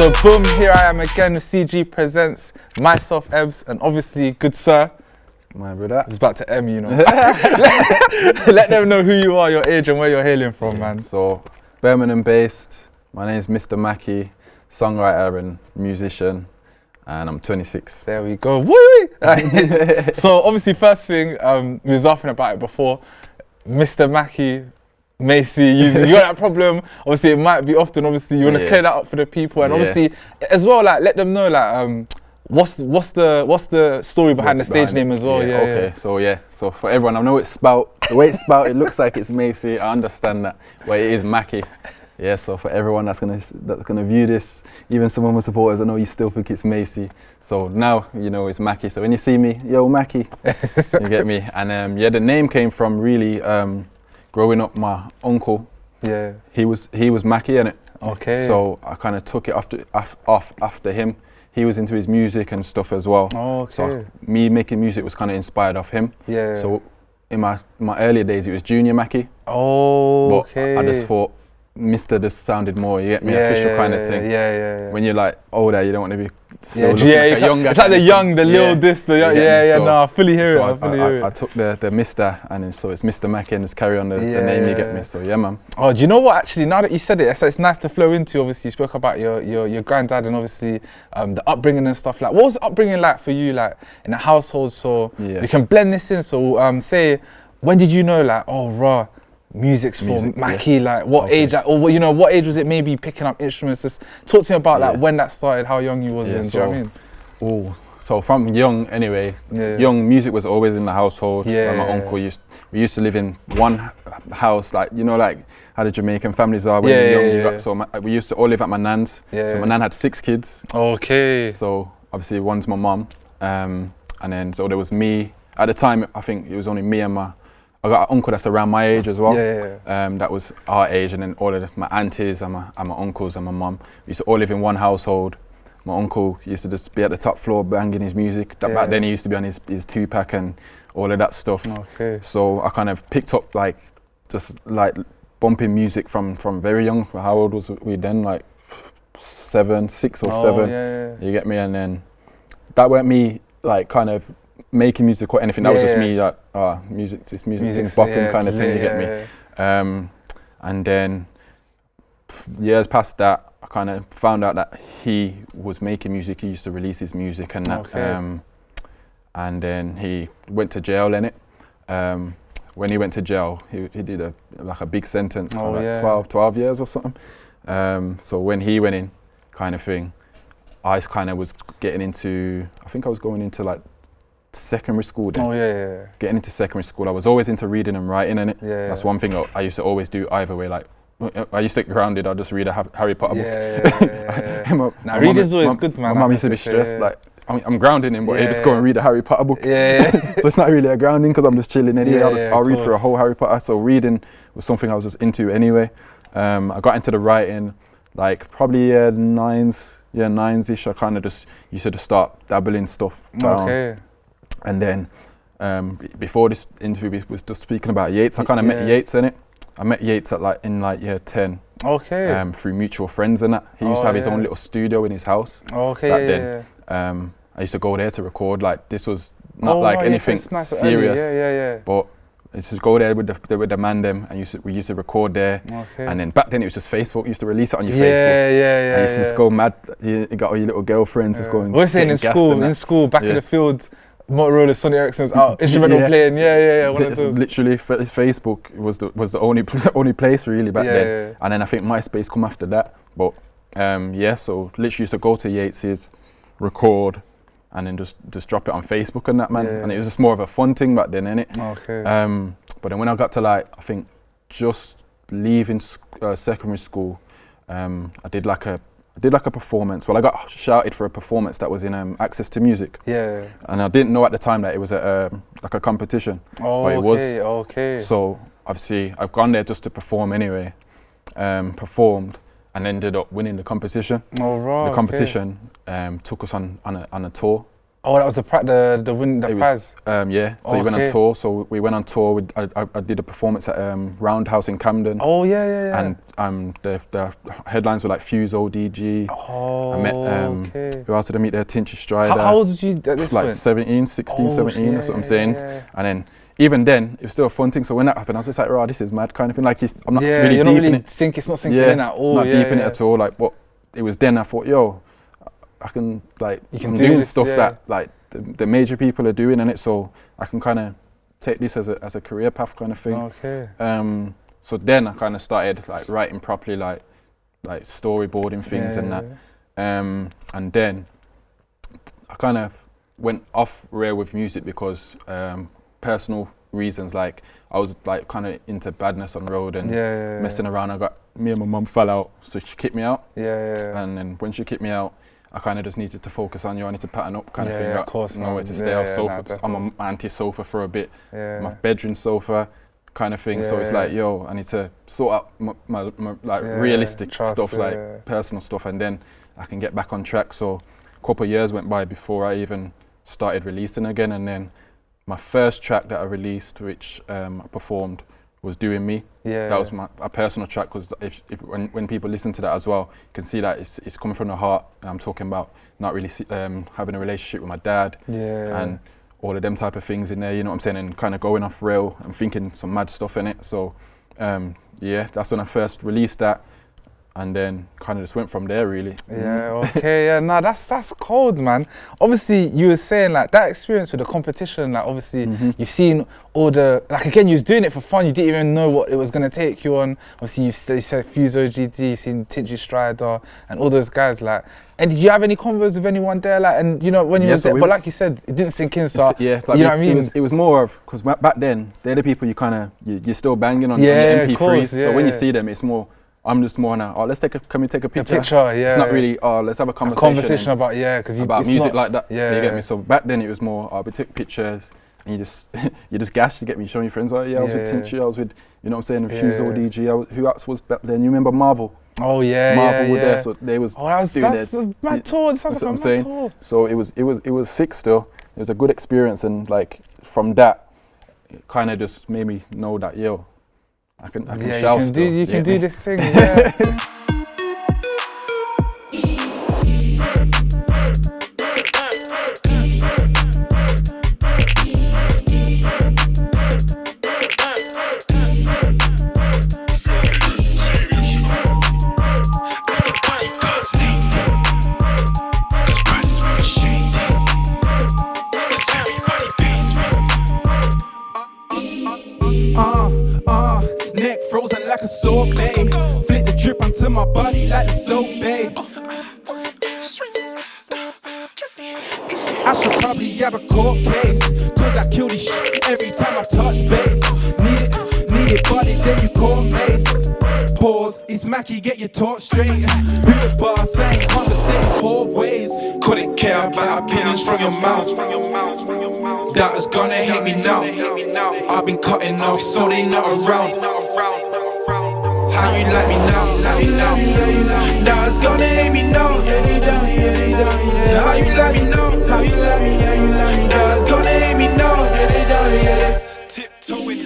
So boom, here I am again with CGpresents, myself, Ebbs, and obviously good sir. My brother. I was about to M, you know. Let them know who you are, your age and where you're hailing from, man. So, Birmingham based, my name is Mr Macee, songwriter and musician, and I'm 26. There we go, woo! So obviously first thing, we was laughing about it before, Mr Macee, you got that problem. Obviously, it might be often. Obviously, you want to clear that up for the people, and obviously, as well, like let them know, like what's the story behind the stage name as well. So for everyone, I know it's spelt the way it's spelt. It looks like it's Macee. I understand that, but it is Macee. Yeah. So for everyone that's gonna view this, even some of my supporters, I know you still think it's Macee. So now you know it's Macee. So when you see me, yo Macee, you get me. And the name came from really. Growing up, my uncle, he was Macee, innit? Okay. So I kind of took it after him. He was into his music and stuff as well. Oh, okay. So me making music was kind of inspired off him. Yeah. So in my earlier days, it was Junior Macee. Oh, but okay. I just thought Mr. just sounded more, you get me, official kind of thing. Yeah. When you're like older, you don't want to be younger. It's like the young, the little this, the young. So, no, I fully hear it. I took the Mr. and so it's Mr Macee and just carry on the name, you get me. So yeah, man. Oh, do you know what? Actually, now that you said it, it's nice to flow into. Obviously, you spoke about your granddad and obviously the upbringing and stuff. Like, what was the upbringing like for you, like in the household? So we can blend this in. So say, when did you know, like, oh, raw? Music's for Macee, like what age, like, or you know, what age was it maybe picking up instruments? Just talk to me about like when that started, how young you was, and do you know what I mean? So from young anyway, young music was always in the household. My uncle we used to live in one house, like you know, like how the Jamaican families are when you're young. So we used to all live at my nan's. So my nan had 6 kids. Okay. So obviously one's my mum, and then so there was me at the time. I think it was only me and I got an uncle that's around my age as well. That was our age, and then all of my aunties and my uncles and my mum. We used to all live in one household. My uncle used to just be at the top floor banging his music. Back then he used to be on his 2-pack and all of that stuff. Okay. So I kind of picked up like just like bumping music from very young. How old was we then? Like 6 or 7. You get me? And then that weren't me like kind of making music or anything. That was just me like, music's bopping kind of thing, you get me? And then years past that, I kind of found out that he was making music. He used to release his music and that. And then he went to jail in it. When he went to jail, he did a big sentence for like 12 years or something. So when he went in, kind of thing, I kind of was getting into, I think I was going into like secondary school then. Getting into secondary school, I was always into reading and writing in it. That's one thing I used to always do either way. Like I used to get grounded, I'd just read a Harry Potter book. Now reading's always good, man. My mum used to be stressed, like I'm grounding him, but he just go and read a Harry Potter book. So it's not really a grounding because I'm just chilling anyway. I'll read through a whole Harry Potter. So reading was something I was just into anyway. I got into the writing like probably nines-ish. I kind of just used to just start dabbling stuff down. And then before this interview, we was just speaking about Yates. I kind of met Yates in it. I met Yates at in year 10. Through mutual friends and that. He used to have his own little studio in his house. Back then. I used to go there to record. Like this was not anything serious. But I used to go there with the man them, and we used to record there. And then back then it was just Facebook. You used to release it on your Facebook. And you used to just go mad. You got all your little girlfriends just going. We're saying in school, back in the field. Motorola, Sony Ericsson's out, instrumental playing, one of those. Literally, Facebook was the only place really back then. And then I think MySpace come after that. But so literally used to go to Yates's, record, and then just drop it on Facebook and that, man. And it was just more of a fun thing back then, innit? But then when I got to like, I think just leaving secondary school, I did like a performance. Well, I got shouted for a performance that was in Access to Music. And I didn't know at the time that it was like a competition. But it was. So obviously I've gone there just to perform anyway. Performed and ended up winning the competition. The competition took us on a tour Oh, that was the prize. Yeah. So you went on tour. So we went on tour. I did a performance at Roundhouse in Camden. Oh yeah. And the headlines were like Fuse ODG. Oh. I met who else did I meet there? Tinchy Strider. How old was you at this like point? 17, 16, 17. That's what I'm saying. And then even then, it was still a fun thing. So when that happened, I was just like, "Oh, this is mad," kind of thing. Like I'm not really you're deep not really in it. It's not sinking in at all. Not deep in it at all. Like what it was then. I thought, yo, I can I'm doing stuff that like the major people are doing in it, so I can kind of take this as a career path kind of thing. Okay. So then I kind of started like writing properly, like storyboarding things and that. And then I kind of went off rail with music because personal reasons. Like I was like kind of into badness on road and messing around. Me and my mum fell out, so she kicked me out. And then when she kicked me out, I kind of just needed to focus on I need to pattern up kind of thing. Of course. Nowhere to stay. I was sofa. I'm an anti-sofa for a bit. My bedroom sofa kind of thing. So it's like, yo, I need to sort out my like realistic stuff, like personal stuff, and then I can get back on track. So a couple of years went by before I even started releasing again, and then my first track that I released, which I performed, was Doing Me. That was a personal track, because when people listen to that as well, you can see that it's coming from the heart. I'm talking about not really having a relationship with my dad and all of them type of things in there, you know what I'm saying, and kind of going off rail and thinking some mad stuff in it. So that's when I first released that, and then kind of just went from there, really. No, that's cold, man. Obviously you were saying like that experience with the competition, like obviously you've seen all the, like again, you was doing it for fun, you didn't even know what it was going to take you on. Obviously you said Fuse OGD, you've seen Tinchy Strider and all those guys, like, and did you have any convos with anyone there, like, and you know when you was there, but like you said, it didn't sink in, so like you know what I mean? It was more of, because back then they're the people you kind of you're still banging on your MP3s, so when you see them, it's more, I'm just more now, can we take a picture? It's not really, let's have a conversation about, because about music like that. You get me? So back then it was more, we took pictures and you just gash, you get me, showing your friends, I was with Tinchy, I was with, you know what I'm saying, Fuse ODG, who else was back then? You remember Marvel? Marvel were there, so they was that's a mad tour. It sounds like a mad tour. So it was sick still. It was a good experience, and like from that, it kind of just made me know that, yo, I can shout still. You can do this thing, Neck frozen like a Salt Bae. Flick the drip onto my body like the Salt Bae. I should probably have a court case, cause I kill this shit every time I touch base. Need it, body, then you call Mace. Pause, it's Mackie, get your talk straight. Who the boss ain't conversating 4 ways. Couldn't care about opinions from your mouth. That is gonna hate me now. I've been cutting off so they not around. How you like me now? That is gonna hate me now. How you like me now? That is gonna hate me now. Tiptoeing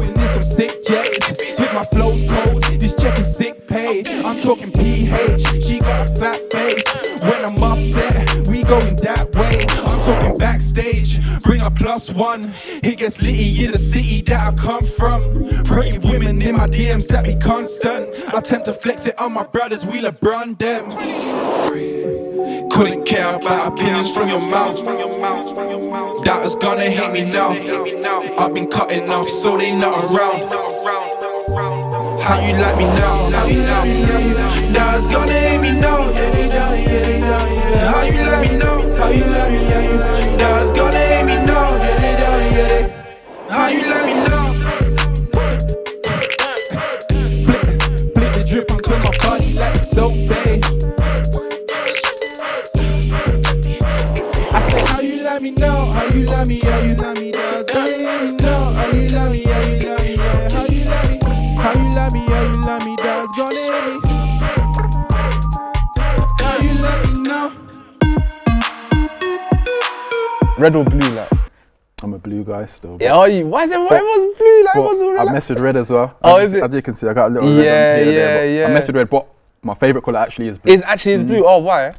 in some sick J's. With my flows cold, this check is sick paid. I'm talking PH, she got a fat face. When I'm upset, we going that way. I'm talking backstage, bring a +1. It gets litty in the city that I come from. Pretty women in my DMs that be constant. I attempt to flex it on my brothers, we LeBron them. Couldn't care about opinions from your mouth. That is gonna hate me now. I've been cutting off so they not around. How you like me now? That is gonna hate me now. How you like me now? That is gonna hate me now. How you like me now? Flip the drip onto my body like it's Salt Bae. I say, how you love me now? How you love me? How you love me? Does how you love me now? How you love me? How you love me? Yeah. How you love me? How you love me? How you love me? Does gonna hit me? How you love me now? Red or blue, like? I'm a blue guy still. Yeah, are you? Why is everyone's blue? Like, everyone's all I relaxed. mess with red as well. Oh, is it? As you can see, I got a little red on here, yeah. I mess with red, but my favourite colour actually is blue. Is blue? Oh, why?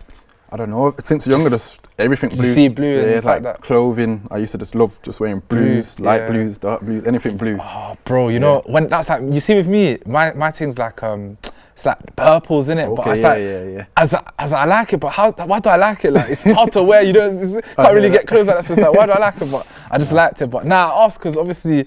I don't know. Since younger, just everything blue. You see blue and yeah, it's like that. Clothing. I used to just love just wearing blues, light blues, dark blues, anything blue. Oh, bro, you know when that's like you see with me, my thing's like it's like purples in it, but it's like as I like it, but why do I like it? Like it's hard to wear. You don't can't really get clothes like that. So it's like why do I like it? But I just liked it. But now I ask because obviously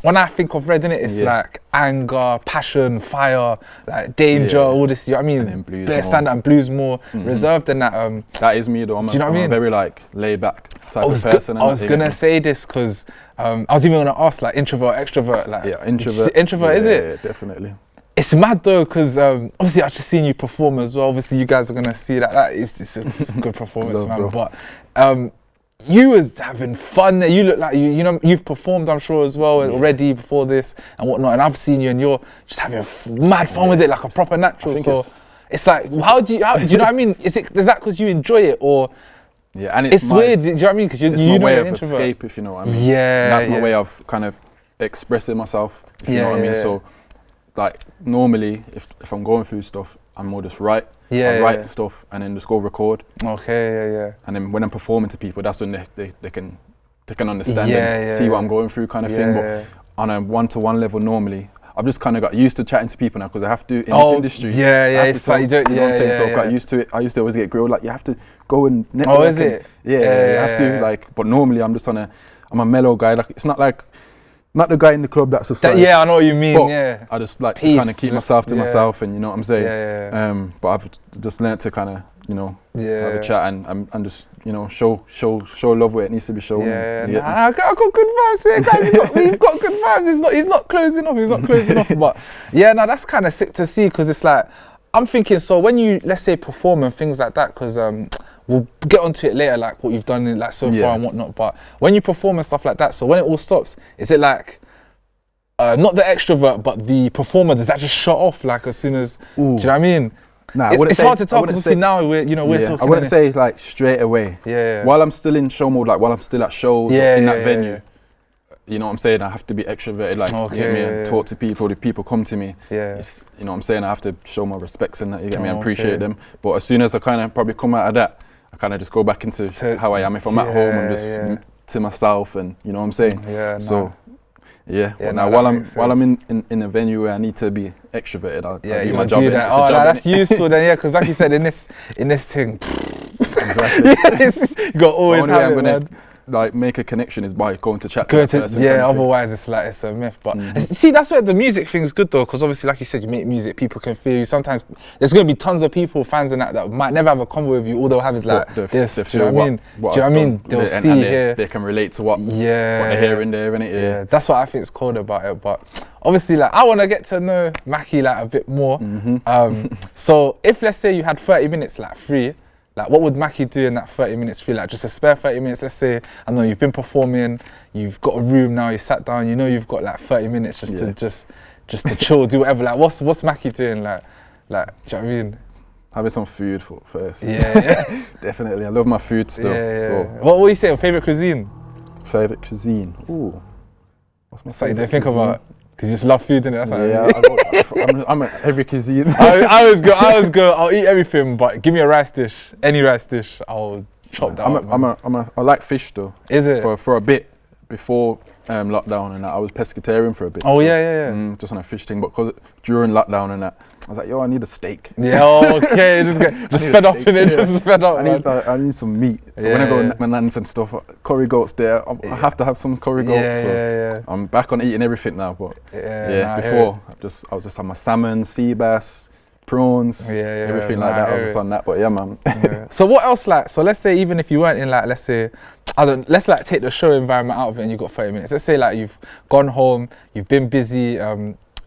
when I think of red in it, it's like anger, passion, fire, like danger, all this. You know what I mean? And blues Better standard and blues more reserved than that. That is me though. I'm a very like laid back type of person. I was gonna say this because I was even gonna ask like introvert, extrovert, like introvert is it? Yeah, definitely. It's mad though, because obviously I've just seen you perform as well. Obviously you guys are gonna see that it's a good performance, man. Bro. But you was having fun there. You look like you know you've performed, I'm sure as well already before this and whatnot. And I've seen you and you're just having mad fun with it, like a proper natural. So it's like how do you know what I mean? Is that because you enjoy it or? Yeah, and it's weird. Do you know what I mean? Because you know way of an introvert. Escape, if you know what I mean. Yeah, and that's my way of kind of expressing myself. If you know what I mean. So. Like normally, if I'm going through stuff, I'm more just write. I write stuff and then just go record. Okay, yeah. And then when I'm performing to people, that's when they can understand and see what I'm going through, kind of thing. But on a one-to-one level, normally, I've just kind of got used to chatting to people now because I have to in this industry. It's like you don't. You know what I'm saying? So I've got used to it. I used to always get grilled like you have to go and network. Oh, is it? Yeah, you have to like. But normally, I'm a mellow guy. Like it's not like. Not the guy in the club that's just like... Yeah, I know what you mean, I just like to kind of keep myself to myself and you know what I'm saying? But I've just learnt to kind of, you know, have a chat and just, you know, show love where it needs to be shown. I got good vibes here, guys. We've got good vibes. He's not closing off, But yeah, no, that's kind of sick to see because it's like, I'm thinking, so when you, let's say, perform and things like that, because we'll get onto it later, like what you've done in, like so far and whatnot. But when you perform and stuff like that, so when it all stops, is it like not the extrovert, but the performer? Does that just shut off like as soon as? Do you know what I mean? Nah, it's hard to tell because obviously now we're talking. I wouldn't say like straight away. Yeah. While I'm still in show mode, like while I'm still at shows in that venue. You know what I'm saying? I have to be extroverted, like you get me, and talk to people. If people come to me, it's, you know what I'm saying? I have to show my respects and that, you get me, and appreciate them. But as soon as I kind of probably come out of that, I kind of just go back into how I am. If I'm at home, I'm just to myself, and you know what I'm saying? Now while I'm in a venue where I need to be extroverted, I'll do my job. That's useful then, because like you said, in this thing, exactly. You got always have it, man. Like make a connection is by going to chat to that person. Otherwise it's a myth. But see, that's where the music thing's good though, because obviously, like you said, you make music, people can feel you. Sometimes there's gonna be tons of people, fans and that might never have a convo with you. All they'll have is like this. Do you know what I mean? Do you know what I mean? They'll see here. They can relate to what they're hearing there, innit? Yeah, that's what I think is cool about it. But obviously, like I want to get to know Macee like a bit more. So if let's say you had 30 minutes like free. Like, what would Macee do in that 30 minutes free? Like, just a spare 30 minutes, let's say, I know you've been performing, you've got a room now, you sat down, you know you've got like 30 minutes just to chill, do whatever. Like, what's Macee doing? Like, do you know what I mean? Having some food first. Yeah. Definitely, I love my food still. So. What were you saying, favourite cuisine? Favourite cuisine? Ooh. What's my favourite cuisine? Think about because you just love food, innit? That's I'm at every cuisine. I always go. I'll eat everything, but give me a rice dish, any rice dish, I'll chop that up. I like fish though. Is it? For a bit before lockdown and that, I was pescatarian for a bit. Oh so, just on a fish thing, but because during lockdown and that, I was like, yo, I need a steak. Yeah, okay, just fed up in it, just fed up. I need some meat. So when I go to my nans and stuff, curry goats there, I have to have some curry goats. I'm back on eating everything now, but before I was just on my salmon, sea bass, prawns, everything like that. I was just on that, but yeah, man. So what else, like, so let's say even if you weren't in like, let's say, let's like take the show environment out of it and you've got 30 minutes. Let's say like you've gone home, you've been busy,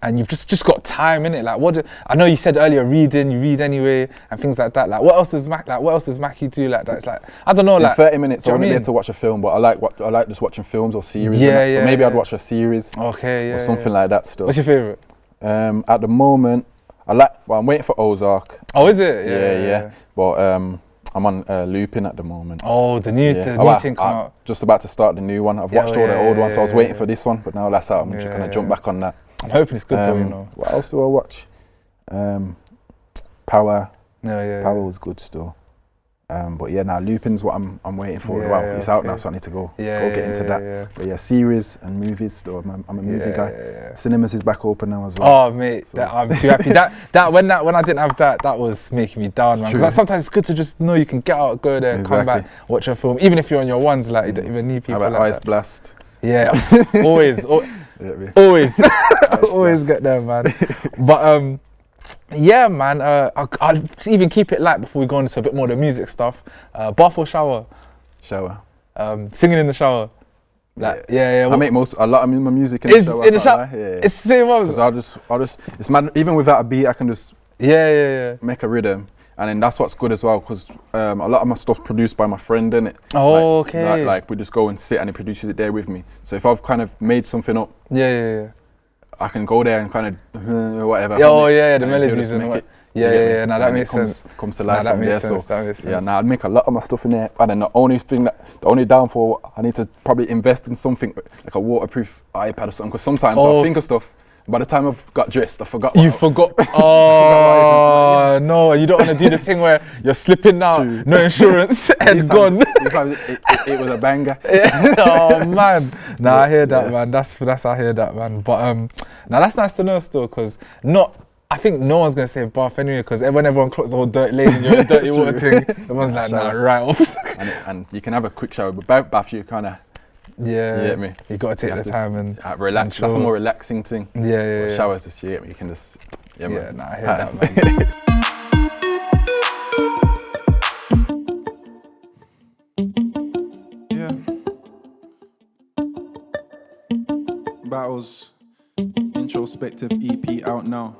and you've just got time in it. Like, I know you said earlier, you read anyway, and things like that. Like, what else does Macee do like that? It's like, I don't know, like 30 minutes. I wouldn't be able to watch a film, but I like just watching films or series. So maybe I'd watch a series. or something like that. Still. What's your favorite? At the moment, I'm waiting for Ozark. Oh, is it? Yeah. But I'm on looping at the moment. Oh, the new thing come out. Just about to start the new one. I've watched all the old ones, so I was waiting for this one, but now that's out. I'm just gonna jump back on that. I'm hoping it's good though, you know. What else do I watch? Power. Power was good still. But yeah, now Lupin's what I'm waiting for. It's out now, so I need to go get into that. But yeah, series and movies still. I'm a movie guy. Cinemas is back open now as well. Oh mate, so. I'm too happy. When I didn't have that was making me down, man. Because sometimes it's good to just know you can get out, go there, come back, watch a film. Even if you're on your ones, like you don't even need people. How about like Ice Blast? Yeah, always get there, man. But yeah, man. I'll even keep it light before we go into a bit more of the music stuff. Bath or shower? Shower. Singing in the shower. Like, yeah. I make a lot of my music in the shower. In the shower. It's the same ones. I'll just. It's mad. Even without a beat, I can just. Make a rhythm, and then that's what's good as well, because a lot of my stuff's produced by my friend, innit? Oh, okay. Like we just go and sit and he produces it there with me. So if I've kind of made something up. Yeah. I can go there and kind of whatever. The melodies and what. Yeah. Now that makes sense. Comes to life. That makes sense. Yeah, now I'd make a lot of my stuff in there, and then the only downfall, I need to probably invest in something like a waterproof iPad or something. Because sometimes I'll think of stuff. By the time I've got dressed, I forgot. You forgot. Oh no! You don't want to do the thing where you're slipping now, no insurance, and gone. It was a banger. Oh man! Nah, I hear that, man. That's I hear that, man. But now that's nice to know still, because I think no one's gonna say bath anyway, because when everyone clocks the whole dirty lady and you're a dirty water thing, everyone's like, nah, right off. And you can have a quick shower, but bath you kind of. Yeah, you get me? You gotta take the time and relax. That's a more relaxing thing. Yeah. Showers, just you get me? You can just I hear that, man. Battles introspective EP out now.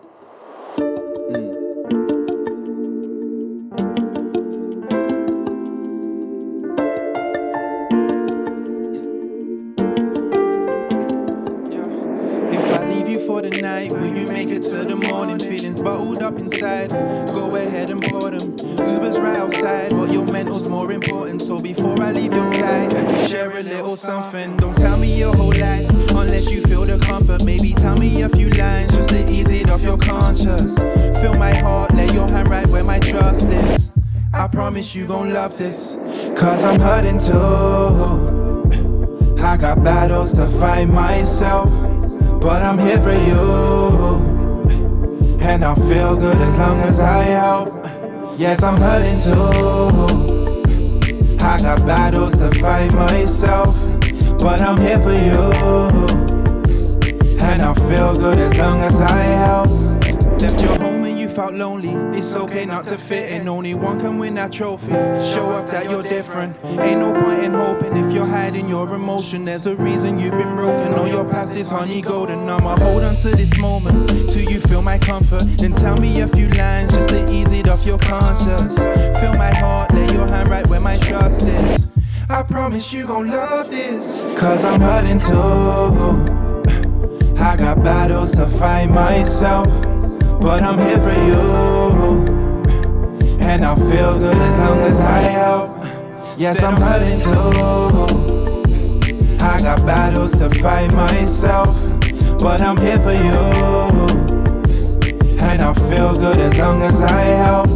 For the night, will you make it to the morning? Feelings bottled up inside. Go ahead and pour them. Uber's right outside, but your mental's more important. So before I leave your side, share a little something. Don't tell me your whole life unless you feel the comfort. Maybe tell me a few lines just to ease it off your conscience. Feel my heart, lay your hand right where my trust is. I promise you gon' love this, cause I'm hurting too. I got battles to fight myself, but I'm here for you, and I'll feel good as long as I help. Yes, I'm hurting too. I got battles to fight myself, but I'm here for you, and I'll feel good as long as I help. Left your home and you felt lonely. It's okay not to fit in. Only one can win that trophy. Show off that you're different. Ain't no point in hoping if you're hiding your emotion. There's a reason you've been broken. All your past is honey golden. I'ma hold on to this moment till you feel my comfort. Then tell me a few lines just to ease it off your conscience. Feel my heart, lay your hand right where my trust is. I promise you gon' love this, cause I'm hurting too. I got battles to fight myself, but I'm here for you, and I'll feel good as long as I help. Yes, I'm hurting too. I got battles to fight myself, but I'm here for you, and I'll feel good as long as I help.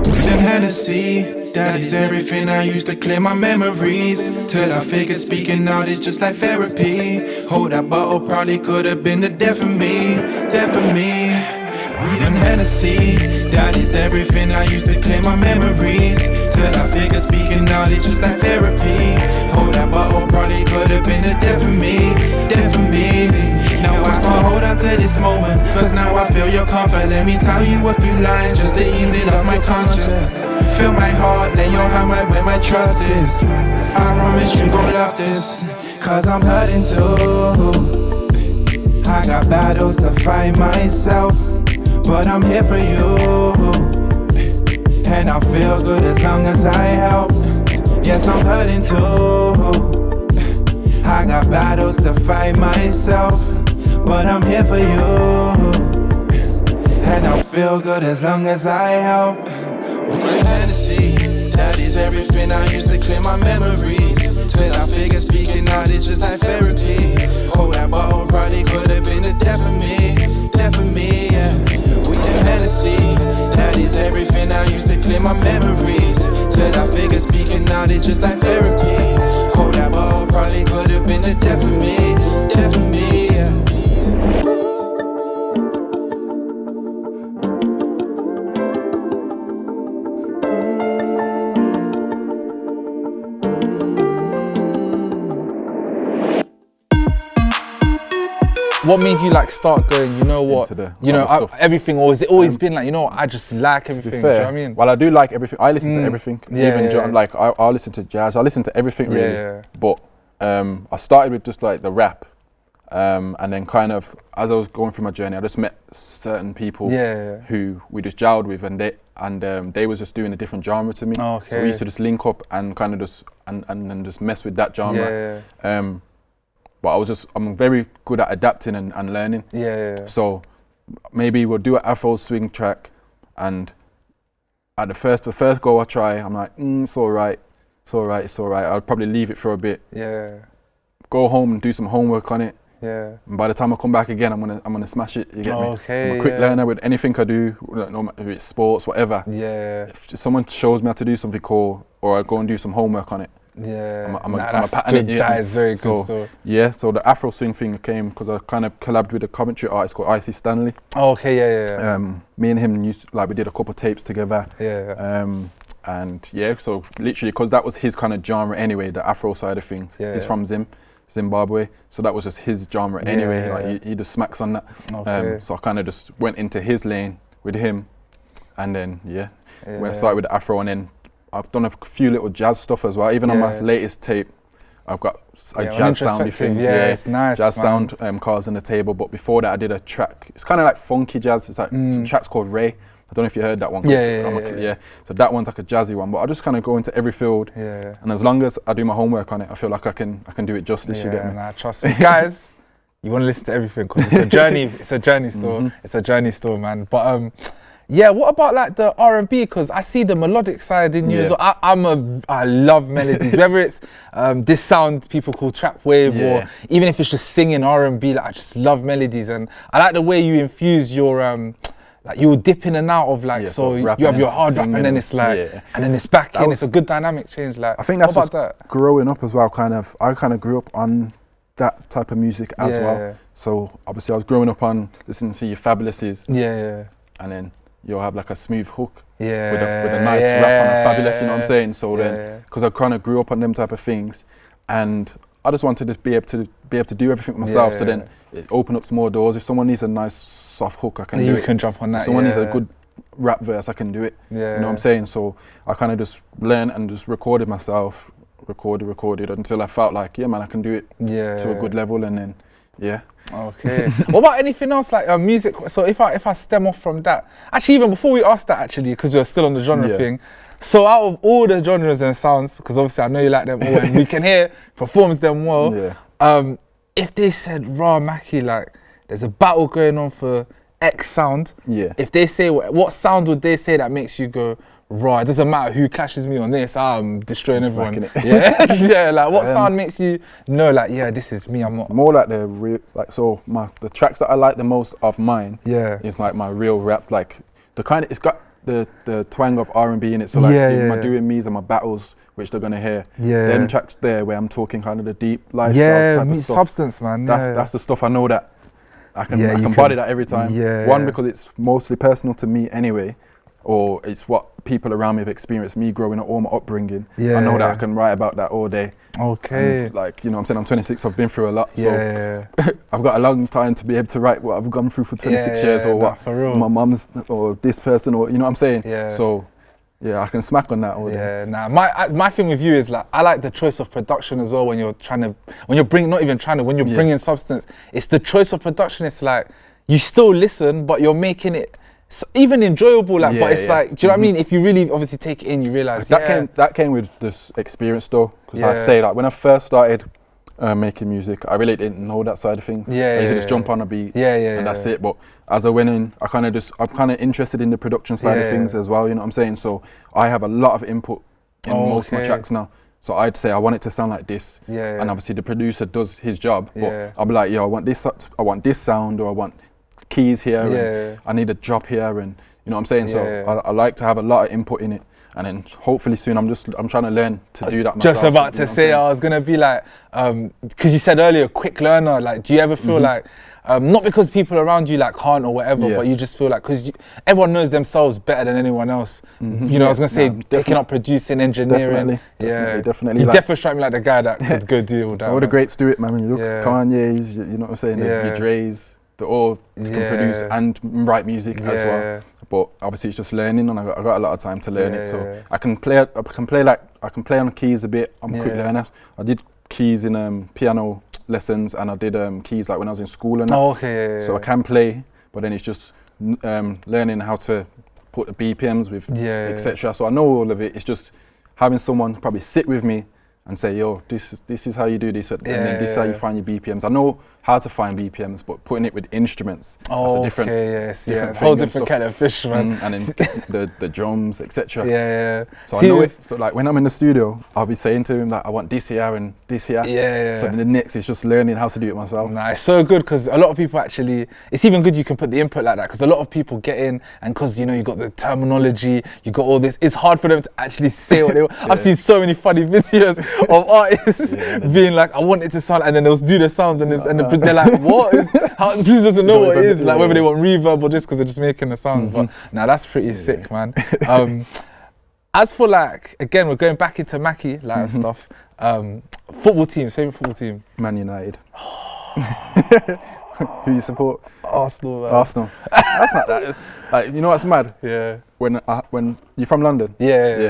Reading Hennessy, that is everything I used to clear my memories. Till I figured speaking out is just like therapy. Hold that bottle probably could have been the death of me, death of me. Reading Hennessy, that is everything I used to clear my memories. Till I figured speaking out is just like therapy. Hold that bottle probably could have been the death of me, death of me. Now I can't hold on to this moment, cause now I feel your comfort. Let me tell you a few lines just to ease it off my conscience. Feel my heart, lay your hand right where my trust is. I promise you gon' love this, cause I'm hurting too. I got battles to fight myself, but I'm here for you, and I'll feel good as long as I help. Yes, I'm hurting too. I got battles to fight myself, but I'm here for you, and I'll feel good as long as I help. Fantasy, that is everything I used to clear my memories. Till I figure speaking out it's just like therapy. Hold that bottle probably could have been the death of me, yeah. We in Hennessy, that is everything I used to clear my memories. Till I figure speaking out it's just like therapy. Hold that bottle probably could have been the death of me, yeah. What made you like start going, you know what, everything, or has it always been like, you know what, I just like everything, do you know what I mean? Well, I do like everything, I listen to everything, like I listen to jazz, I listen to everything really, but I started with just like the rap, and then kind of, as I was going through my journey, I just met certain people who we just gelled with, and they was just doing a different genre to me, so we used to just link up and kind of just, and then just mess with that genre. But I'm very good at adapting and learning. So maybe we'll do an Afro swing track, and at the first go I try, I'm like, it's all right. I'll probably leave it for a bit. Go home and do some homework on it. And by the time I come back again, I'm gonna smash it. You get me? I'm a quick learner with anything I do, no matter if it's sports, whatever. If someone shows me how to do something cool, or I go and do some homework on it. I'm a pattern. That is very good. So the Afro swing thing came because I kind of collabed with a Coventry artist called Icy Stanley. Me and him we did a couple of tapes together. And so literally because that was his kind of genre anyway, the Afro side of things. He's from Zimbabwe, so that was just his genre anyway. He just smacks on that. So I kind of just went into his lane with him, and then went started with the Afro, and then I've done a few little jazz stuff as well. Even on my latest tape, I've got a jazz soundy thing. It's nice. Jazz sound cards on the table. But before that, I did a track. It's kind of like funky jazz. It's like some tracks called Ray. I don't know if you heard that one. So that one's like a jazzy one. But I just kind of go into every field. And as long as I do my homework on it, I feel like I can do it justice. You get me? Nah, trust me, guys. You want to listen to everything because it's a journey. It's a journey still. It's a journey still, man. But what about like the R&B? Because I see the melodic side in you as well. I love melodies, whether it's this sound people call trap wave, or even if it's just singing R&B. Like, I just love melodies, and I like the way you infuse your like you'll dip in and out of like, so you have your hard rap, and then it's like, and then it's back in. It's a good dynamic change. Like, I think that's what about that? Growing up as well. I kind of grew up on that type of music as well. So obviously I was growing up on listening to your Fabulouses. And then you'll have like a smooth hook with a nice rap on a Fabulous, you know what I'm saying? So then, because I kind of grew up on them type of things, and I just wanted to be able to do everything myself. So then it opened up some more doors. If someone needs a nice soft hook, I can do it. You can jump on that. If someone needs a good rap verse, I can do it. You know what I'm saying? So I kind of just learned and just recorded myself, recorded until I felt like, man, I can do it to a good level, and then Okay. What about anything else like music? So if I stem off from that, actually, even before we ask that, actually, because we're still on the genre thing. So out of all the genres and sounds, because obviously I know you like them all, and we can hear performs them well. If they said, "Raw Macee, like there's a battle going on for X sound," if they say what sound would they say that makes you go, "Raw"? It doesn't matter who clashes me on this, I'm destroying everyone. Like what sound makes you know, like, this is me. I'm not more like the real, like, so the tracks that I like the most of mine is like my real rap, like the kind of, it's got the twang of R&B in it, so like my doing me's and my battles, which they're gonna hear. Them tracks there where I'm talking kind of the deep lifestyles type of stuff. Substance, man. That's the stuff I know that I can body that every time. One, because it's mostly personal to me anyway, or it's what people around me have experienced, me growing up, all my upbringing. I know that I can write about that all day. And like, you know what I'm saying, I'm 26, I've been through a lot, so I've got a long time to be able to write what I've gone through for 26 years, or what my mum's, or this person, or you know what I'm saying. So I can smack on that all day. My thing with you is like, I like the choice of production as well. When you're bringing substance, it's the choice of production. It's like you still listen, but you're making it even enjoyable, like, but it's like, do you know what I mean? If you really obviously take it in, you realise that came with this experience though, because I'd say like when I first started making music, I really didn't know that side of things. I used to just jump on a beat and that's it. But as I went in, I'm kind of interested in the production side of things as well, you know what I'm saying? So I have a lot of input in most of my tracks now. So I'd say I want it to sound like this, and obviously the producer does his job. But I'll be like, yo, I want this sound, or I want keys here, and I need a drop here, and you know what I'm saying. So I like to have a lot of input in it, and then hopefully soon I'm trying to learn to do that myself. Just about to say, I was gonna be like, because you said earlier, quick learner. Like, do you ever feel like, not because people around you like can't or whatever, but you just feel like, because everyone knows themselves better than anyone else. You know, I was gonna say, picking up producing, engineering. Definitely. You definitely strike me like the guy that could go do all that. All the greats do it, man. When you look at Kanye's, you know what I'm saying, the Dre's, they all can produce and write music as well. But obviously it's just learning, and I got a lot of time to learn it. So I can play on keys a bit. I'm a quick learner. I did keys in piano lessons, and I did keys like when I was in school and that. So I can play, but then it's just learning how to put the BPMs with etc. So I know all of it. It's just having someone probably sit with me and say, yo, this is how you do this, and then this is how you find your BPMs. I know how to find BPMs, but putting it with instruments, that's a different whole different kind of fish, man. And then the drums, etc. So I know it. So like when I'm in the studio, I'll be saying to him like, I want this here and this here. So then the next is just learning how to do it myself. Nah, it's so good, because a lot of people actually, it's even good you can put the input like that, because a lot of people get in, and because you know you got the terminology, you got all this, it's hard for them to actually say what they want. I've seen so many funny videos of artists being like, I want it to sound, and then they'll do the sounds, and they're like, what is, how, please doesn't know what it is, like whether they want reverb or just because they're just making the sounds. But now that's pretty sick, man. As for like, again, we're going back into Macee like stuff. Football teams, favorite football team? Man United. Who you support? Arsenal. Man. Arsenal. That's not that. Like, you know what's mad? When you're from London.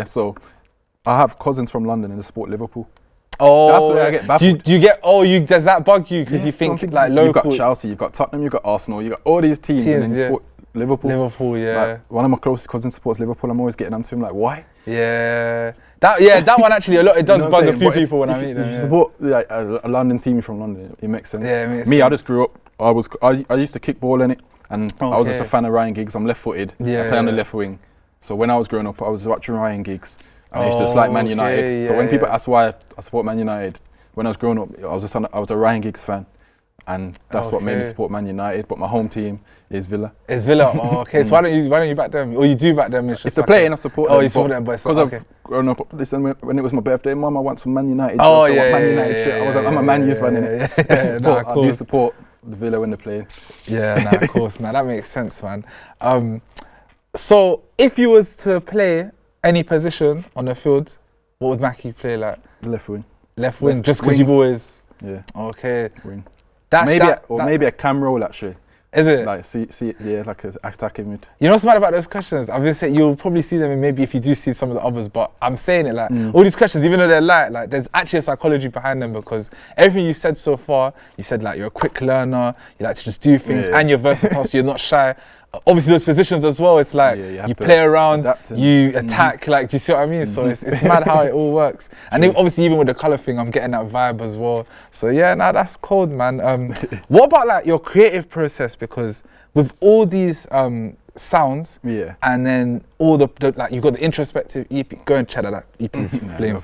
So I have cousins from London and they support Liverpool. Oh, that's where I get baffled. Do you get? Does that bug you? Because you think like local. You've got Chelsea, you've got Tottenham, you've got Arsenal, you've got all these teams, and then you support Liverpool. Like, one of my closest cousins supports Liverpool. I'm always getting onto him like, why? That one actually a lot. It does bug a few people when I meet them. If you support like a London team from London, it makes sense. Yeah, it makes Me, sense. I just grew up. I used to kick ball in it, and I was just a fan of Ryan Giggs. I'm left-footed. I play on the left wing. So when I was growing up, I was watching Ryan Giggs, and I used to just like Man United. So when people ask why I support Man United, when I was growing up, I was a Ryan Giggs fan, and that's what made me support Man United. But my home team is Villa. It's Villa. Oh, okay. So why don't you back them? Or you do back them? It's a play, and I support them. You support them, but because I've grown up. Listen, when it was my birthday, Mum, I want some Man United. Man United shit. I was like, I'm a Man U fan, innit? But I do support the Villa when they play. Of course. That makes sense, man. So if you was to play any position on the field, what would Macee play like? Left wing. Left wing, just because you've always... Okay. Wing. That's maybe a cam roll, actually. Is it? Like, like an attacking mid. You know what's mad about those questions? I've been saying, you'll probably see them in maybe if you do see some of the others, but I'm saying it like, all these questions, even though they're light, like there's actually a psychology behind them, because everything you've said so far, you said like you're a quick learner, you like to just do things, and you're versatile, so you're not shy. Obviously those positions as well, it's like you play around, you attack, like, do you see what I mean? So it's mad how it all works. And then obviously even with the colour thing, I'm getting that vibe as well. So that's cold, man. What about like your creative process? Because with all these sounds, and then all the like, you've got the introspective EP, go and check that EP's flames.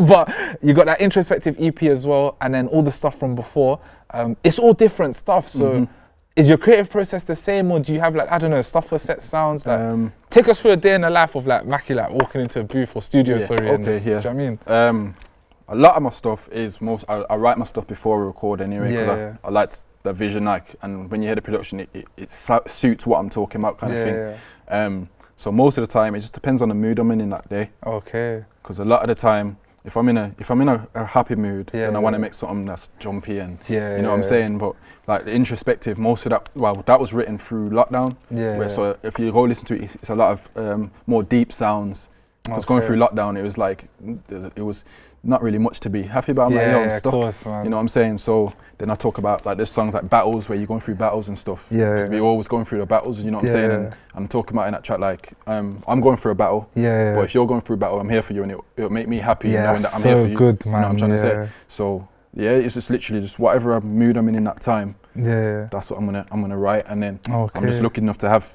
But you got that introspective EP as well, and then all the stuff from before, it's all different stuff. So is your creative process the same, or do you have like, I don't know, stuff for set sounds? Like, take us through a day in the life of like Macee, like walking into a booth or studio, do you know what I mean? A lot of my stuff is I write my stuff before we record anyway, because I like the vision, like, and when you hear the production, it suits what I'm talking about, kind of thing. So most of the time, it just depends on the mood I'm in that day. Okay. Because a lot of the time, if I'm in a happy mood, then I want to make something that's jumpy and you know what I'm saying. But like the introspective, most of that, that was written through lockdown. So if you go listen to it, it's a lot of more deep sounds. Because going through lockdown, it was like it was not really much to be happy about. Stuff, of course, man. You know what I'm saying? So then I talk about like there's songs like battles where you're going through battles and stuff. We're always going through the battles, you know what I'm saying? And I'm talking about in that track like I'm going through a battle. But if you're going through a battle, I'm here for you, and it'll make me happy knowing that I'm here for you. Good, man. You know what I'm trying to say? So it's just literally just whatever mood I'm in that time. That's what I'm gonna write, and then I'm just lucky enough to have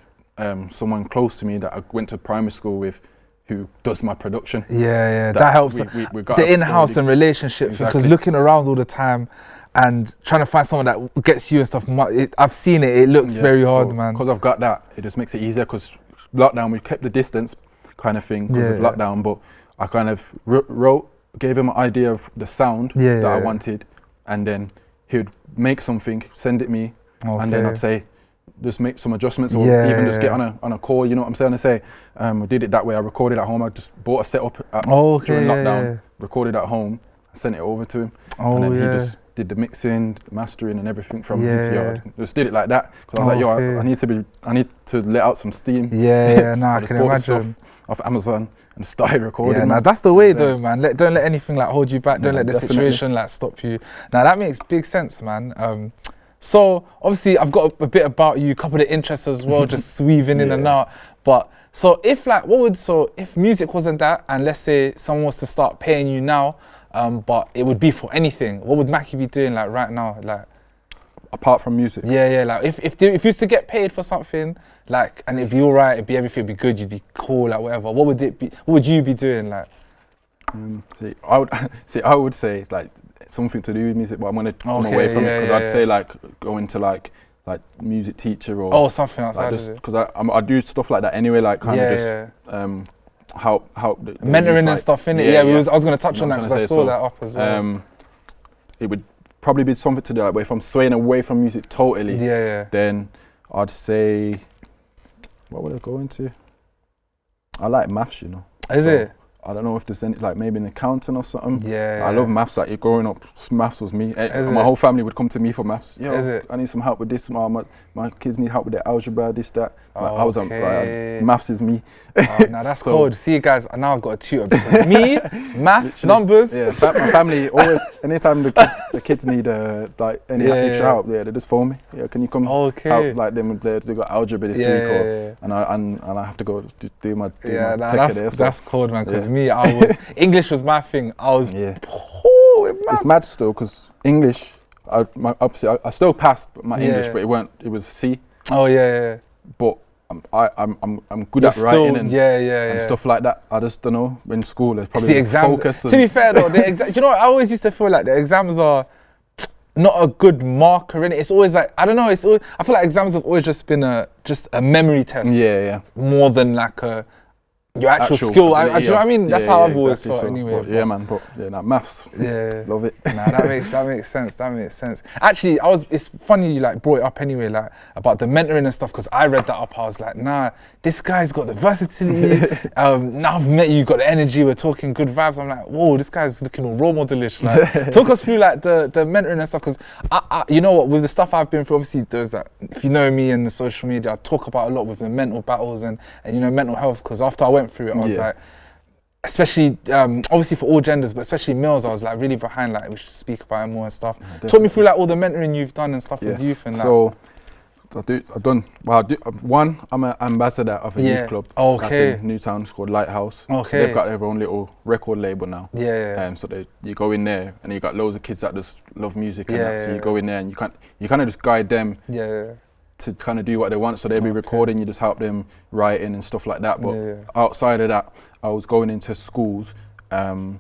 someone close to me that I went to primary school with. who does my production. Yeah, that helps. We got the in-house and relationships, because looking around all the time and trying to find someone that gets you and stuff, I've seen it. It looks very hard, man. Because I've got that, it just makes it easier. Because lockdown, we kept the distance, kind of thing, because of lockdown. But I kind of gave him an idea of the sound that I wanted, and then he would make something, send it me, and then I'd say, just make some adjustments, or even just get on a call. You know what I'm saying? To say, we did it that way. I recorded at home. I just bought a setup during lockdown, recorded at home, sent it over to him, and then he just did the mixing, the mastering, and everything from his yard. Just did it like that, because I was like, yo, I need to let out some steam. Yeah, no, so I can imagine. Stuff off Amazon and started recording. Yeah, that's the way though, man. Don't let anything like hold you back. Don't let the situation like stop you. Now that makes big sense, man. So obviously I've got a bit about you, a couple of interests as well, just weaving in and out. But so if if music wasn't that, and let's say someone was to start paying you now, but it would be for anything, what would Macee be doing like right now, like? Apart from music? Yeah, like if you used to get paid for something, like, and it'd be alright, everything would be good, you'd be cool, like whatever. What would it be? What would you be doing, like? I would say like something to do with music, but I'm gonna come away from it, because I'd say like go into like music teacher or something outside of it. Because I do stuff like that anyway, like kind of just help the mentoring and like, stuff in it. I was gonna touch on that because I saw that up as well. It would probably be something to do like, if I'm swaying away from music totally, then I'd say, what would I go into? I like maths, you know. Is it? I don't know if there's any, like maybe an accountant or something. I love maths. Like growing up, maths was me. My whole family would come to me for maths. Yo, I need some help with this. My kids need help with their algebra, this, that. I was maths is me. Now that's cold. See, guys, now I've got a tutor, because me, maths, numbers. Yeah, my family always. Anytime the kids need like any extra help, they just phone me. Yeah, can you come help? Like they got algebra this week, and I have to go do my that's cold, man. Because me, English was my thing. I was it's mad still, because English, obviously I still passed my English, but it was C. But I'm good at writing and stuff like that. I just don't know. In school, there's probably the exams. To be fair though, do you know what? I always used to feel like the exams are not a good marker in it. It's always like, I don't know. I feel like exams have always just been a memory test. More than like your actual skill. Do you know what I mean? That's how I've always felt anyway. But maths. Love it. Nah, that makes sense. That makes sense. Actually, it's funny you like brought it up anyway, like about the mentoring and stuff, because I read that up. I was like, nah, this guy's got the versatility. Now I've met you, got the energy. We're talking good vibes. I'm like, whoa, this guy's looking all role modelish. Like, talk us through like the mentoring and stuff, because I you know what, with the stuff I've been through, obviously there's that. If you know me and the social media, I talk about a lot with the mental battles and you know mental health, because after I went through it, I was like, especially obviously for all genders, but especially males, I was like really behind, like we should speak about it more and stuff. Talk me through like all the mentoring you've done and stuff with youth and so I'm an ambassador of a youth club that's in Newtown. It's called Lighthouse. So they've got their own little record label now. So you go in there and you got loads of kids that just love music and that. So you go in there and you kind of just guide them to kind of do what they want. So they'll be recording, you just help them writing and stuff like that. But outside of that, I was going into schools and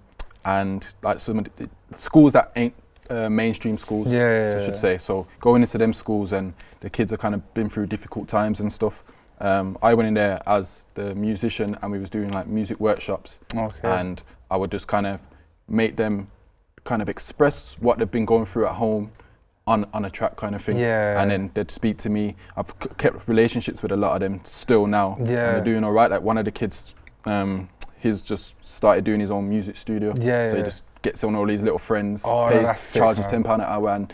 like some of the schools that ain't mainstream schools, I should say. So going into them schools, and the kids have kind of been through difficult times and stuff. I went in there as the musician, and we was doing like music workshops, and I would just kind of make them kind of express what they've been going through at home on a track kind of thing, and then they'd speak to me. I've kept relationships with a lot of them still now, and they're doing all right. Like one of the kids, he's just started doing his own music studio, so he just gets on all these little friends, charges £10 an hour and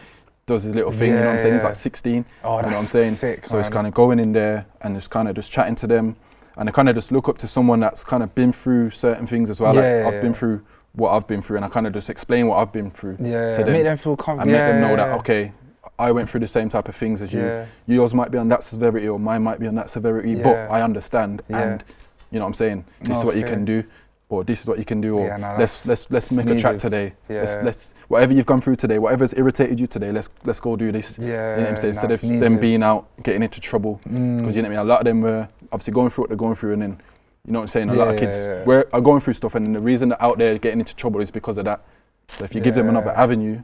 does his little thing, you know what I'm saying? He's like 16, you know what I'm saying? So it's kind of going in there and just kind of just chatting to them, and I kind of just look up to someone that's kind of been through certain things as well. I've been through what I've been through, and I kind of just explain what I've been through to them. Make them feel comfortable. And make them know that, okay, I went through the same type of things as you. Yours might be on that severity or mine might be on that severity, but I understand, and you know what I'm saying? This is what you can do, or this is what you can do, or let's make a track today. Let's whatever you've gone through today, whatever's irritated you today, let's go do this. You know what I'm saying? Instead of them being out getting into trouble, because you know what I mean. A lot of them were obviously going through what they're going through, and then You know what I'm saying? A lot of kids are going through stuff, and the reason they're out there getting into trouble is because of that. So if you give them another avenue,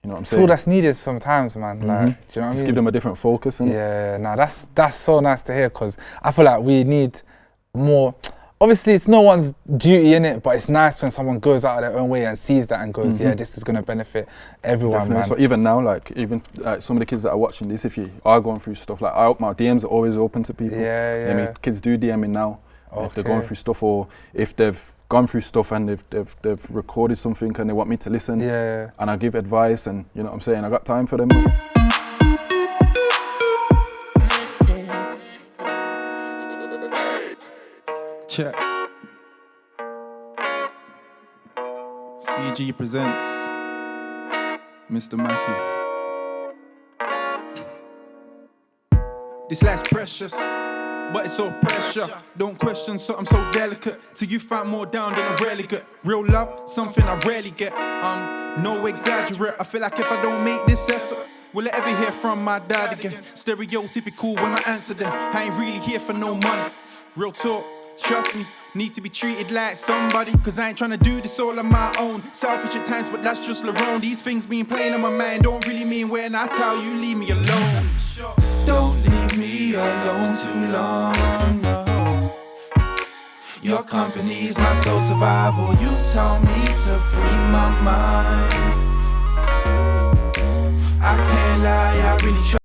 you know what I'm saying? It's all that's needed sometimes, man. Like, do you know what I mean? Just give them a different focus. That's so nice to hear, because I feel like we need more. Obviously, it's no one's duty in it, but it's nice when someone goes out of their own way and sees that and goes, yeah, this is going to benefit everyone, man. So even now, like some of the kids that are watching this, if you are going through stuff, like my DMs are always open to people. I mean, kids do DM me now if they're going through stuff, or if they've gone through stuff and they've recorded something and they want me to listen. And I give advice, and you know what I'm saying. I got time for them. Check. CGpresents. Mr Macee. This life's precious, but it's all pressure. Don't question something so delicate till you find more down than I rarely get. Real love, something I rarely get. No exaggerate. I feel like if I don't make this effort, will I ever hear from my dad again? Stereotypical when I answer them. I ain't really here for no money. Real talk, trust me. Need to be treated like somebody, cause I ain't tryna do this all on my own. Selfish at times, but that's just Lerone. These things been playing on my mind don't really mean when I tell you leave me alone. Don't leave me alone too long, no. Your company's my sole survival. You tell me to free my mind. I can't lie, I really try.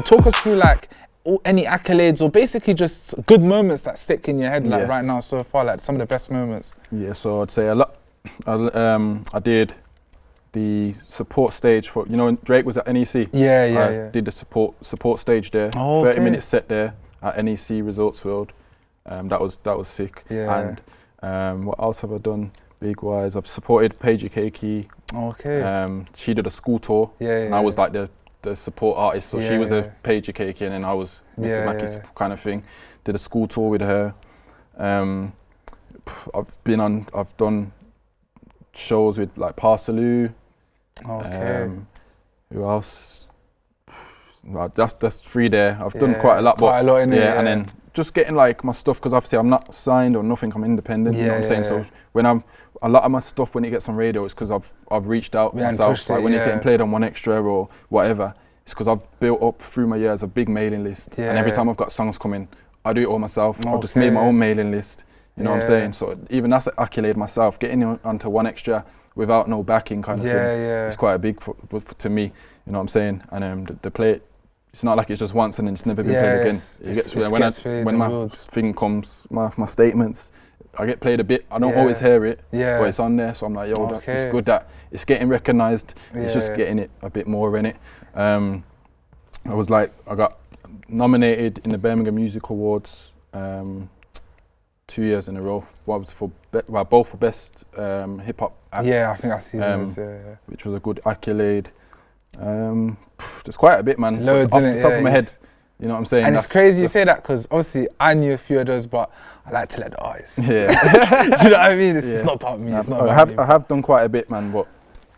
Talk us through like any accolades or basically just good moments that stick in your head like right now so far, like some of the best moments? Yeah, so I'd say a lot. I did the support stage for, you know, when Drake was at NEC. I did the support stage there. 30-minute set there at NEC Resorts World. That was sick. And what else have I done big wise? I've supported Paige Keiki. She did a school tour. And I was like the support artist, so she was a Paige Keiki and then I was Mr Macee kind of thing. Did a school tour with her. I've done shows with like Parsaloo. Who else? Well, that's 3 there. I've done quite a lot, and then just getting like my stuff, because obviously I'm not signed or nothing. I'm independent. You know what I'm saying? So when a lot of my stuff when it gets on radio, it's because I've reached out myself. Like when it's getting played on 1Xtra or whatever, it's because I've built up through my years a big mailing list. And every time I've got songs coming, I do it all myself. I've just made my own mailing list. You know what I'm saying? So even that's an accolade myself. Getting onto 1Xtra without no backing kind of thing. It's quite a big to me, you know what I'm saying? And the play, it's not like it's just once and then it's never been played again. When my thing comes, my statements, I get played a bit. I don't always hear it, but it's on there. So I'm like, yo, it's good that it's getting recognised. It's just getting it a bit more in it. I got nominated in the Birmingham Music Awards 2 years in a row. Both for best hip hop act. I think I see those. Which was a good accolade. There's quite a bit, man. It's loads, off the top of my head. You know what I'm saying? And it's crazy you say that, because obviously I knew a few of those, but I like to let the artists. Do you know what I mean? It's not about me. It's not about me. I have done quite a bit, man, but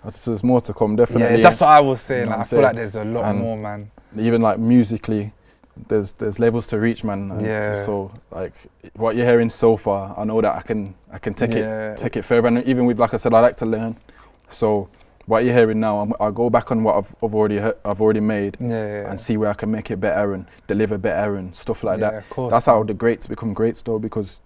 there's more to come, definitely. Yeah, that's what I was saying. Like, I feel like there's a lot more, man. Even like musically, there's levels to reach, man. So like what you're hearing so far, I know that I can take it further. And even with, like I said, I like to learn. So what you're hearing now, I'll go back on what I've already made and see where I can make it better and deliver better and stuff like that. Of course, that's how the greats become greats, though, because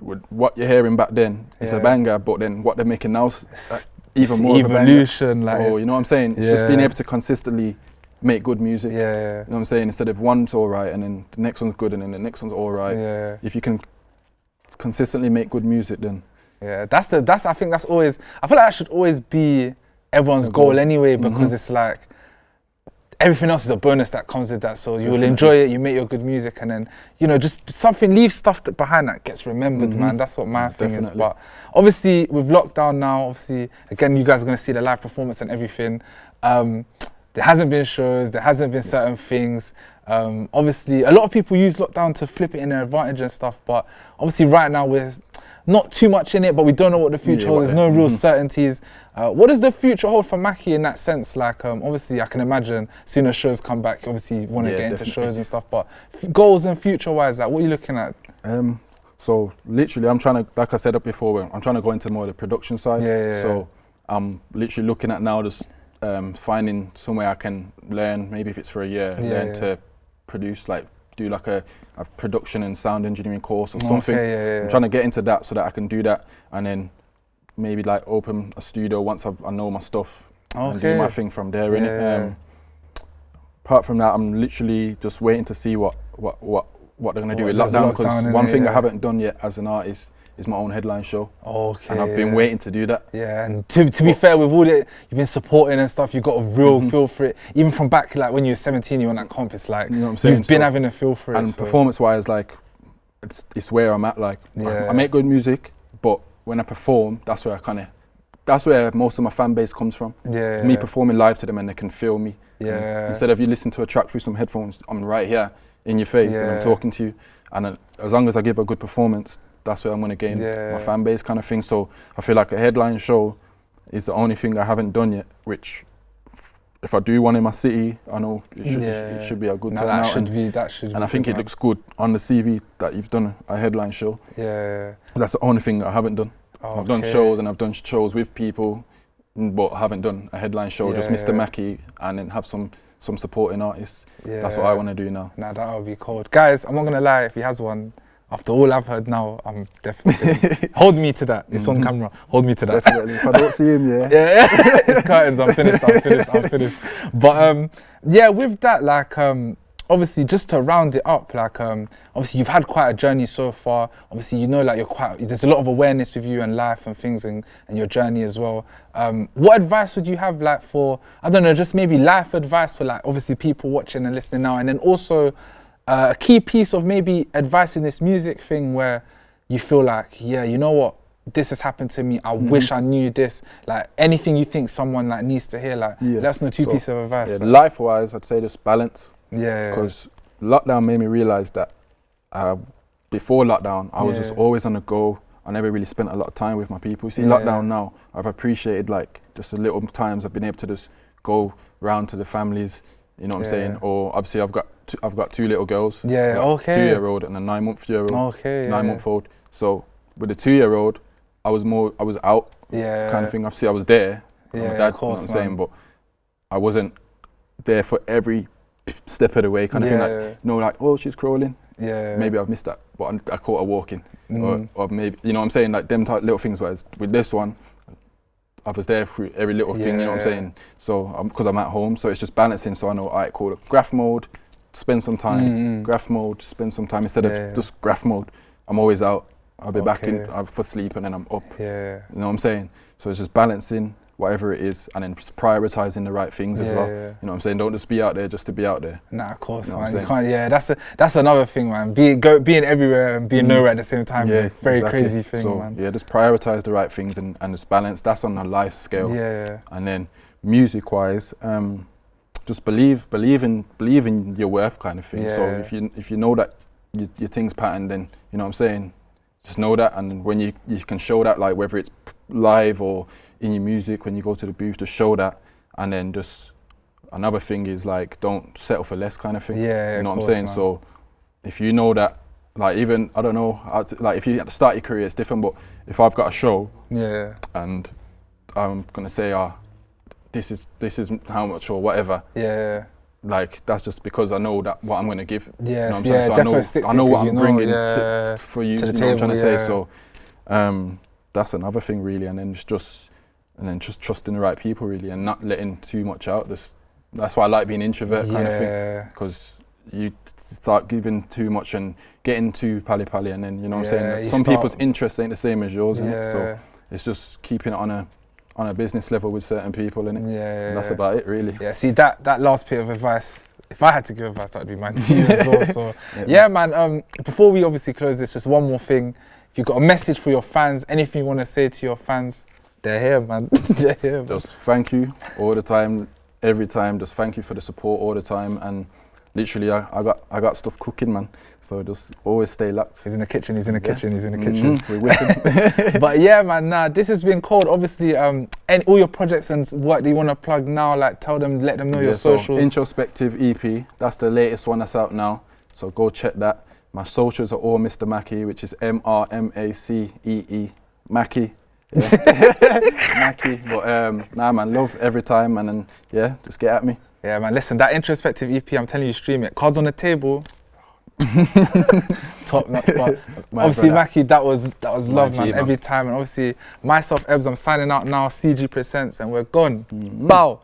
with what you're hearing back then, it's a banger, but then what they're making now is even more evolution. You know what I'm saying? It's just being able to consistently make good music. You know what I'm saying? Instead of one's all right and then the next one's good and then the next one's all right. If you can consistently make good music, then that's I think that's always, I feel like that should always be everyone's goal anyway, because it's like everything else is a bonus that comes with that. So you will enjoy it, you make your good music, and then, you know, just leave stuff behind that gets remembered, man. That's what my thing is. But obviously with lockdown now, obviously again you guys are going to see the live performance and everything. There hasn't been shows, there hasn't been certain things. Obviously a lot of people use lockdown to flip it in their advantage and stuff, but obviously right now we're not too much in it, but we don't know what the future holds. There's no real certainties. What does the future hold for Macee in that sense? Like, obviously, I can imagine soon as shows come back, obviously you want to get into shows and stuff, but goals and future-wise, like, what are you looking at? So, literally, I'm trying to, like I said up before, I'm trying to go into more of the production side. So, I'm literally looking at now just finding somewhere I can learn, maybe if it's for a year, learn to produce, like, do like a production and sound engineering course or something. I'm trying to get into that so that I can do that and then maybe like open a studio once I know my stuff and do my thing from there. Apart from that, I'm literally just waiting to see what they're gonna do with lockdown, because one thing I haven't done yet as an artist is my own headline show. And I've been waiting to do that. And to be fair, with all that you've been supporting and stuff, you've got a real feel for it. Even from back, like when you were 17, you were on that comp, it's like, you know what I'm saying? You've been having a feel for it. And performance-wise, like, it's where I'm at. Like, I make good music, but when I perform, that's where most of my fan base comes from. Me performing live to them and they can feel me. Instead of you listen to a track through some headphones, I'm right here in your face and I'm talking to you. And as long as I give a good performance, that's where I'm going to gain my fan base kind of thing. So I feel like a headline show is the only thing I haven't done yet, which if I do one in my city, I know it should be a good turnout. That should be and I think it looks good on the CV that you've done a headline show. That's the only thing that I haven't done. I've done shows and I've done shows with people, but I haven't done a headline show, just Mr Macee, and then have some supporting artists. That's what I want to do now. That would be cool. Guys, I'm not going to lie, if he has one, after all I've heard now, I'm definitely hold me to that. It's on camera. Hold me to that. Definitely. If I don't see him, it's curtains. I'm finished. But with that, like, obviously, just to round it up, like, obviously you've had quite a journey so far. Obviously, you know, like there's a lot of awareness with you and life and things and your journey as well. What advice would you have, like, for, I don't know, just maybe life advice for, like, obviously people watching and listening now, and then also a key piece of maybe advice in this music thing where you feel like, yeah, you know what, this has happened to me. I wish I knew this. Like, anything you think someone like needs to hear, like, let us know two pieces of advice. Yeah, like. life-wise, I'd say just balance. Yeah. Because lockdown made me realise that before lockdown, I was just always on the go. I never really spent a lot of time with my people. You see, lockdown now, I've appreciated like just the little times I've been able to just go round to the families. You know what I'm saying? Or obviously, I've got two little girls. Yeah. Okay. 2-year-old and a 9-month-old. Okay. 9-month-old. So with the 2-year-old, I was out. Kind of thing. Obviously, I was there. I'm a dad, of course, you know what I'm saying? But I wasn't there for every step of the way, kind of thing. Like, you know, like, oh, she's crawling. Yeah. Maybe I've missed that, but I caught her walking. Or maybe, you know what I'm saying? Like, them type little things. Whereas with this one, I was there through every little thing, you know what I'm saying? So, because I'm at home, so it's just balancing. So I know, all right, cool, graph mode, spend some time. Graph mode, spend some time. Instead of just graph mode, I'm always out. I'll be back in for sleep and then I'm up. Yeah. You know what I'm saying? So it's just balancing whatever it is and then prioritizing the right things as well. You know what I'm saying? Don't just be out there just to be out there. Nah, of course, you know man. You can't, that's another thing, man. Being everywhere and being nowhere at the same time is a very crazy thing, so, man. Yeah, just prioritize the right things and just balance. That's on a life scale. Yeah. And then music-wise, just believe in your worth, kind of thing. So if you know that your thing's patterned, then you know what I'm saying. Just know that, and when you can show that, like whether it's live or in your music, when you go to the booth, to show that. And then just another thing is like, don't settle for less, kind of thing. Yeah, you know of what I'm course, saying? man. So if you know that, like, even, I don't know, like if you at the start of your career, it's different, but if I've got a show and I'm gonna say, this is how much or whatever, like, that's just because I know that what I'm gonna give. You know what I'm saying? So I know what I'm bringing for you, to the you know table, what I'm trying to say. So that's another thing, really. And then just trusting the right people, really, and not letting too much out. That's why I like being introvert, kind of thing, because you start giving too much and getting too pally, and then, you know what I'm saying, some people's interests ain't the same as yours, innit? So it's just keeping it on a business level with certain people, innit? And that's about it, really. Yeah, see, that last bit of advice, if I had to give advice, that would be mine to you as well. So man, before we obviously close this, just one more thing. If you've got a message for your fans, anything you want to say to your fans, they're here, man. They're here, man. Just thank you all the time, every time. Just thank you for the support all the time. And literally, I got stuff cooking, man. So just always stay locked. He's in the kitchen. He's in the kitchen. We're wicked. But yeah, man. This has been cold. Obviously, and all your projects and work that you want to plug now, like tell them, let them know your socials. So Introspective EP. That's the latest one that's out now. So go check that. My socials are all Mr Macee, which is MrMacee, Macee. Mackie, but nah, man, love every time, and then just get at me. Yeah, man, listen, that Introspective EP, I'm telling you, stream it. Cards on the table. Top notch. But obviously, Mackie, that was love, man, every time. And obviously, myself, Ebbs, I'm signing out now. CGpresents, and we're gone. Bow.